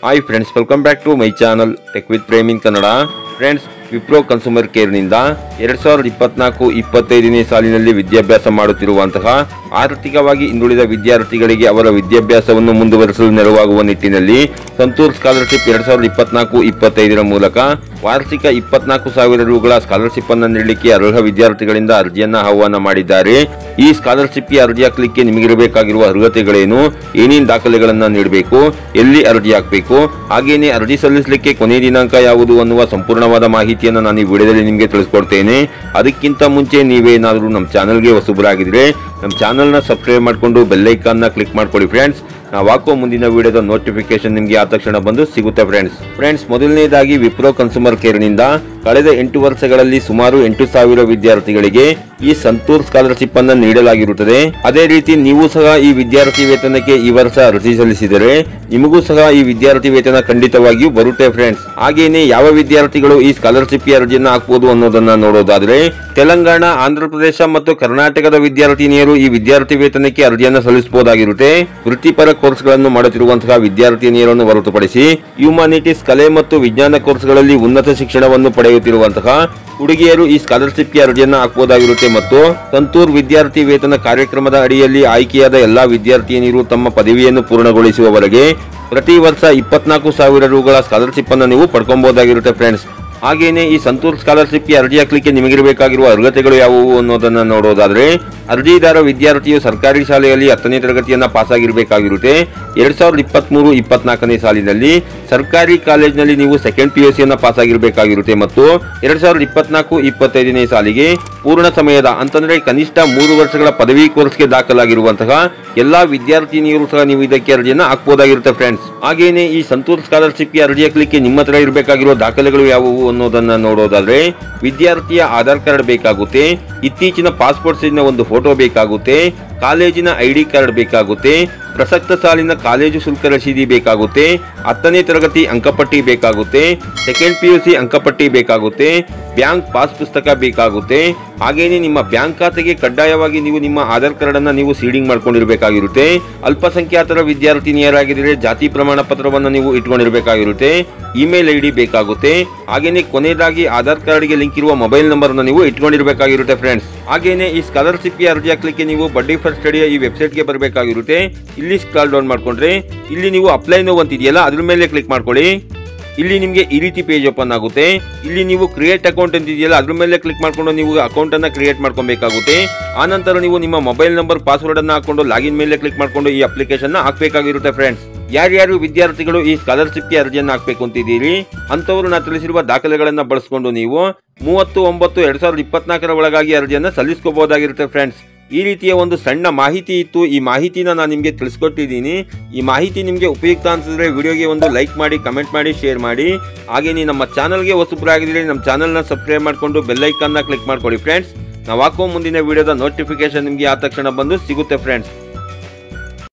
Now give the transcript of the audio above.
Hi friends, welcome back to my channel tech with Prem in Kannada. Friends, Wipro consumer ಕೇರ್ನಿಂದ 2024-25ನೇ ಸಾಲಿನಲ್ಲಿ ವಿದ್ಯಾಭ್ಯಾಸ ಮಾಡುತ್ತಿರುವಂತಹ ಆರ್ಥಿಕವಾಗಿ ಹಿಂದುಳಿದ ವಿದ್ಯಾರ್ಥಿಗಳಿಗೆ ಅವರ ವಿದ್ಯಾಭ್ಯಾಸವನ್ನು ಮುಂದುವರಿಸಲು ನೆರವಾಗುವ ನಿಟ್ಟಿನಲ್ಲಿ ಸಂತೂರ್ ಸ್ಕಾಲರ್ಶಿಪ್ 2024-25ರ ಮೂಲಕ ವಾರ್ಷಿಕ 24,000 ರೂಗಳ ಸ್ಕಾಲರ್ಶಿಪ್ ಅನ್ನು ನೀಡಲಿಕ್ಕೆ ಅರ್ಹ ವಿದ್ಯಾರ್ಥಿಗಳಿಂದ ಅರ್ಜಿಯನ್ನು ಆಹ್ವಾನ ಮಾಡಿದ್ದಾರೆ. ಈ ಸ್ಕಾಲರ್ಶಿಪ್ಗೆ ಅರ್ಜಿ ಹಾಕಲಿಕ್ಕೆ ನಿಮಗಿರಬೇಕಾಗಿರುವ ಅರ್ಹತೆಗಳೇನು, ಏನೇನು ದಾಖಲೆಗಳನ್ನು ನೀಡಬೇಕು, ಎಲ್ಲಿ ಅರ್ಜಿ ಹಾಕಬೇಕು, ಹಾಗೇನೆ ಅರ್ಜಿ ಸಲ್ಲಿಸಲಿಕ್ಕೆ ಕೊನೆಯ ದಿನಾಂಕ ಯಾವುದು ಅನ್ನುವ ಸಂಪೂರ್ಣವಾದ ಮಾಹಿತಿಯನ್ನು ನಾನು ಈ ವಿಡಿಯೋದಲ್ಲಿ ನಿಮಗೆ ತಿಳಿಸ್ಕೊಡ್ತೇನೆ. ಅದಕ್ಕಿಂತ ಮುಂಚೆ ನೀವೇನಾದರೂ ನಮ್ಮ ಚಾನಲ್ಗೆ ಹೊಸಬರಾಗಿದ್ರೆ ನಮ್ಮ ಚಾನಲ್ನ ಸಬ್ಸ್ಕ್ರೈಬ್ ಮಾಡಿಕೊಂಡು ಬೆಲ್ ಐಕಾನ್ನ ಕ್ಲಿಕ್ ಮಾಡ್ಕೊಳ್ಳಿ ಫ್ರೆಂಡ್ಸ್. ನಾವು ಹಾಕೋ ಮುಂದಿನ ವಿಡಿಯೋದ ನೋಟಿಫಿಕೇಶನ್ ನಿಮಗೆ ಆ ತಕ್ಷಣ ಬಂದು ಸಿಗುತ್ತೆ ಫ್ರೆಂಡ್ಸ್. ಮೊದಲನೇದಾಗಿ ವಿಪ್ರೋ ಕನ್ಸ್ಯೂಮರ್ ಕೇರ್ನಿಂದ ಕಳೆದ 8 ವರ್ಷಗಳಲ್ಲಿ ಸುಮಾರು 8,000 ವಿದ್ಯಾರ್ಥಿಗಳಿಗೆ ಈ ಸಂತೂರ್ ಸ್ಕಾಲರ್ಶಿಪ್ ಅನ್ನು ನೀಡಲಾಗಿರುತ್ತದೆ. ಅದೇ ರೀತಿ ನೀವು ಸಹ ಈ ವಿದ್ಯಾರ್ಥಿ ವೇತನಕ್ಕೆ ಈ ವರ್ಷ ಅರ್ಜಿ ಸಲ್ಲಿಸಿದರೆ ನಿಮಗೂ ಸಹ ಈ ವಿದ್ಯಾರ್ಥಿ ವೇತನ ಖಂಡಿತವಾಗಿಯೂ ಬರುತ್ತೆ ಫ್ರೆಂಡ್ಸ್. ಹಾಗೇನೆ ಯಾವ ವಿದ್ಯಾರ್ಥಿಗಳು ಈ ಸ್ಕಾಲರ್ಶಿಪ್ ಅರ್ಜಿಯನ್ನು ಹಾಕಬಹುದು ಅನ್ನೋದನ್ನ ನೋಡೋದಾದ್ರೆ, ತೆಲಂಗಾಣ, ಆಂಧ್ರಪ್ರದೇಶ ಮತ್ತು ಕರ್ನಾಟಕದ ವಿದ್ಯಾರ್ಥಿನಿಯರು ಈ ವಿದ್ಯಾರ್ಥಿ ವೇತನಕ್ಕೆ ಅರ್ಜಿಯನ್ನು ಸಲ್ಲಿಸಬಹುದಾಗಿರುತ್ತೆ. ವೃತ್ತಿಪರ ಕೋರ್ಸ್ಗಳನ್ನು ಮಾಡುತ್ತಿರುವಂತಹ ವಿದ್ಯಾರ್ಥಿನಿಯರನ್ನು ಹೊರತುಪಡಿಸಿ ಹ್ಯುಮಾನಿಟೀಸ್, ಕಲೆ ಮತ್ತು ವಿಜ್ಞಾನ ಕೋರ್ಸ್ಗಳಲ್ಲಿ ಉನ್ನತ ಶಿಕ್ಷಣವನ್ನು ಪಡೆಯುತ್ತಿರುವಂತಹ ಹುಡುಗಿಯರು ಈ ಸ್ಕಾಲರ್ಶಿಪ್ಗೆ ಅರ್ಜಿಯನ್ನು ಹಾಕಬಹುದಾಗಿರುತ್ತೆ. ಮತ್ತು ಸಂತೂರ್ ವಿದ್ಯಾರ್ಥಿ ವೇತನ ಕಾರ್ಯಕ್ರಮದ ಅಡಿಯಲ್ಲಿ ಆಯ್ಕೆಯಾದ ಎಲ್ಲಾ ವಿದ್ಯಾರ್ಥಿನಿಯರು ತಮ್ಮ ಪದವಿಯನ್ನು ಪೂರ್ಣಗೊಳಿಸುವವರೆಗೆ ಪ್ರತಿ ವರ್ಷ 24,000 ರೂಗಳ ಸ್ಕಾಲರ್ಶಿಪ್ ಅನ್ನು ನೀವು ಪಡ್ಕೊಬಹುದಾಗಿರುತ್ತೆ ಫ್ರೆಂಡ್ಸ್. ಹಾಗೇನೆ ಈ ಸಂತೂರ್ ಸ್ಕಾಲರ್ಶಿಪ್ಗೆ ಅರ್ಜಿ ಹಾಕಲಿಕ್ಕೆ ನಿಮಗಿರಬೇಕಾಗಿರುವ ಅರ್ಹತೆಗಳು ಯಾವುವು ಅನ್ನೋದನ್ನ ನೋಡೋದಾದ್ರೆ, ಅರ್ಜಿದಾರ ವಿದ್ಯಾರ್ಥಿಯು ಸರ್ಕಾರಿ ಶಾಲೆಯಲ್ಲಿ 10ನೇ ತರಗತಿಯನ್ನ ಪಾಸ್ ಆಗಿರಬೇಕಾಗಿರುತ್ತೆ. 2023-24ನೇ ಸಾಲಿನಲ್ಲಿ ಸರ್ಕಾರಿ ಕಾಲೇಜಿನಲ್ಲಿ ನೀವು ಸೆಕೆಂಡ್ PUC ಪಾಸ್ ಆಗಿರಬೇಕಾಗಿರುತ್ತೆ. ಮತ್ತು 2024-25ನೇ ಸಾಲಿಗೆ ಪೂರ್ಣ ಸಮಯದ ಅಂತಂದ್ರೆ ಕನಿಷ್ಠ 3 ವರ್ಷಗಳ ಪದವಿ ಕೋರ್ಸ್ಗೆ ದಾಖಲಾಗಿರುವಂತಹ ಎಲ್ಲಾ ವಿದ್ಯಾರ್ಥಿನಿಯರು ಸಹ ನೀವು ಇದಕ್ಕೆ ಅರ್ಜಿಯನ್ನು ಹಾಕಬಹುದಾಗಿರುತ್ತೆ ಫ್ರೆಂಡ್ಸ್. ಹಾಗೇನೆ ಈ ಸಂತೂರ್ ಸ್ಕಾಲರ್ಶಿಪ್ಗೆ ಅರ್ಜಿ ಹಾಕಲಿಕ್ಕೆ ನಿಮ್ಮ ಹತ್ರ ಇರಬೇಕಾಗಿರುವ ದಾಖಲೆಗಳು ಯಾವುವು ಅನ್ನೋದನ್ನ ನೋಡೋದಾದ್ರೆ, ವಿದ್ಯಾರ್ಥಿಯ ಆಧಾರ್ ಕಾರ್ಡ್ ಬೇಕಾಗುತ್ತೆ, ಇತ್ತೀಚಿನ ಪಾಸ್ಪೋರ್ಟ್ ಸೈಜ್ನ ಒಂದು ಫೋಟೋ ಬೇಕಾಗುತ್ತೆ, ಕಾಲೇಜಿನ ID ಕಾರ್ಡ್ ಬೇಕಾಗುತ್ತೆ, ಪ್ರಸಕ್ತ ಸಾಲಿನ ಕಾಲೇಜು ಶುಲ್ಕ ರಸೀದಿ ಬೇಕಾಗುತ್ತೆ, 10ನೇ ತರಗತಿ ಅಂಕಪಟ್ಟಿ ಬೇಕಾಗುತ್ತೆ, ಸೆಕೆಂಡ್ PUC ಅಂಕಪಟ್ಟಿ ಬೇಕಾಗುತ್ತೆ, ಬ್ಯಾಂಕ್ ಪಾಸ್ ಪುಸ್ತಕ ಬೇಕಾಗುತ್ತೆ. ಹಾಗೇನೆ ನಿಮ್ಮ ಬ್ಯಾಂಕ್ ಖಾತೆಗೆ ಕಡ್ಡಾಯವಾಗಿ ನೀವು ನಿಮ್ಮ ಆಧಾರ್ ಕಾರ್ಡ್ ಅನ್ನು ನೀವು ಸೀಡಿಂಗ್ ಮಾಡ್ಕೊಂಡಿರಬೇಕಾಗಿರುತ್ತೆ. ಅಲ್ಪಸಂಖ್ಯಾತರ ವಿದ್ಯಾರ್ಥಿನಿಯರಾಗಿದ್ದರೆ ಜಾತಿ ಪ್ರಮಾಣ ಪತ್ರವನ್ನು ನೀವು ಇಟ್ಕೊಂಡಿರಬೇಕಾಗಿರುತ್ತೆ. ಇಮೇಲ್ ID ಬೇಕಾಗುತ್ತೆ. ಹಾಗೇನೆ ಕೊನೆಯದಾಗಿ ಆಧಾರ್ ಕಾರ್ಡ್ಗೆ ಲಿಂಕ್ ಇರುವ ಮೊಬೈಲ್ ನಂಬರ್ ಅನ್ನು ನೀವು ಇಟ್ಕೊಂಡಿರಬೇಕಾಗಿರುತ್ತೆ ಫ್ರೆಂಡ್ಸ್. ಹಾಗೇನೆ ಈ ಸ್ಕಾಲರ್ಶಿಪ್ಗೆ ಅರ್ಜಿ ಹಾಕಲಿಕ್ಕೆ ನೀವು ಬಡ್ಡಿ ಫಾರ್ ಸ್ಟಡಿಯ ಈ ವೆಬ್ಸೈಟ್ಗೆ ಬರಬೇಕಾಗಿರುತ್ತೆ. ಇಲ್ಲಿ ಸ್ಕ್ರಾಲ್ ಡೌನ್ ಮಾಡ್ಕೊಂಡ್ರೆ ಇಲ್ಲಿ ನೀವು ಅಪ್ಲೈ ನೌ ಅಂತ ಇದೆಯಲ್ಲ ಅದ್ರ ಮೇಲೆ ಕ್ಲಿಕ್ ಮಾಡ್ಕೊಳ್ಳಿ. ಇಲ್ಲಿ ನಿಮಗೆ ಈ ರೀತಿ ಪೇಜ್ ಓಪನ್ ಆಗುತ್ತೆ. ಇಲ್ಲಿ ನೀವು ಕ್ರಿಯೇಟ್ ಅಕೌಂಟ್ ಅಂತ ಇದೆಯಲ್ಲ ಅದ್ರ ಮೇಲೆ ಕ್ಲಿಕ್ ಮಾಡ್ಕೊಂಡು ನೀವು ಅಕೌಂಟ್ ಅನ್ನ ಕ್ರಿಯೇಟ್ ಮಾಡ್ಕೊಬೇಕಾಗುತ್ತೆ. ಆನಂತರ ನೀವು ನಿಮ್ಮ ಮೊಬೈಲ್ ನಂಬರ್, ಪಾಸ್ವರ್ಡ್ ಅನ್ನ ಹಾಕೊಂಡು ಲಾಗಿನ್ ಮೇಲೆ ಕ್ಲಿಕ್ ಮಾಡ್ಕೊಂಡು ಈ ಅಪ್ಲಿಕೇಶನ್ ಹಾಕಬೇಕಾಗಿರುತ್ತೆ ಫ್ರೆಂಡ್ಸ್. ಯಾರ್ಯಾರು ವಿದ್ಯಾರ್ಥಿಗಳು ಈ ಸ್ಕಾಲರ್ಶಿಪ್ಗೆ ಅರ್ಜಿಯನ್ನು ಹಾಕಬೇಕು ಅಂತಿದ್ದೀರಿ ಅಂತವರು ನಾನು ತಿಳಿಸಿರುವ ದಾಖಲೆಗಳನ್ನು ಬಳಸಿಕೊಂಡು ನೀವು 30/9/2024 ಒಳಗಾಗಿ ಅರ್ಜಿಯನ್ನು ಸಲ್ಲಿಸ್ಕೋಬಹುದಾಗಿರುತ್ತೆ ಫ್ರೆಂಡ್ಸ್. ಈ ರೀತಿಯ ಒಂದು ಸಣ್ಣ ಮಾಹಿತಿ ಇತ್ತು. ಈ ಮಾಹಿತಿನ ನಾನು ನಿಮಗೆ ತಿಳಿಸ್ಕೊಟ್ಟಿದ್ದೀನಿ. ಈ ಮಾಹಿತಿ ನಿಮಗೆ ಉಪಯುಕ್ತ ಅನಿಸಿದ್ರೆ ವಿಡಿಯೋಗೆ ಒಂದು ಲೈಕ್ ಮಾಡಿ, ಕಮೆಂಟ್ ಮಾಡಿ, ಶೇರ್ ಮಾಡಿ. ಹಾಗೆ ನೀವು ನಮ್ಮ ಚಾನಲ್ಗೆ ಹೊಸಬರಾಗಿದ್ದರೆ ನಮ್ಮ ಚಾನಲ್ನ ಸಬ್ಸ್ಕ್ರೈಬ್ ಮಾಡಿಕೊಂಡು ಬೆಲ್ ಐಕಾನ್ನ ಕ್ಲಿಕ್ ಮಾಡ್ಕೊಳ್ಳಿ ಫ್ರೆಂಡ್ಸ್. ನಾವು ಹಾಕೋ ಮುಂದಿನ ವಿಡಿಯೋದ ನೋಟಿಫಿಕೇಶನ್ ನಿಮಗೆ ಆ ತಕ್ಷಣ ಬಂದು ಸಿಗುತ್ತೆ ಫ್ರೆಂಡ್ಸ್.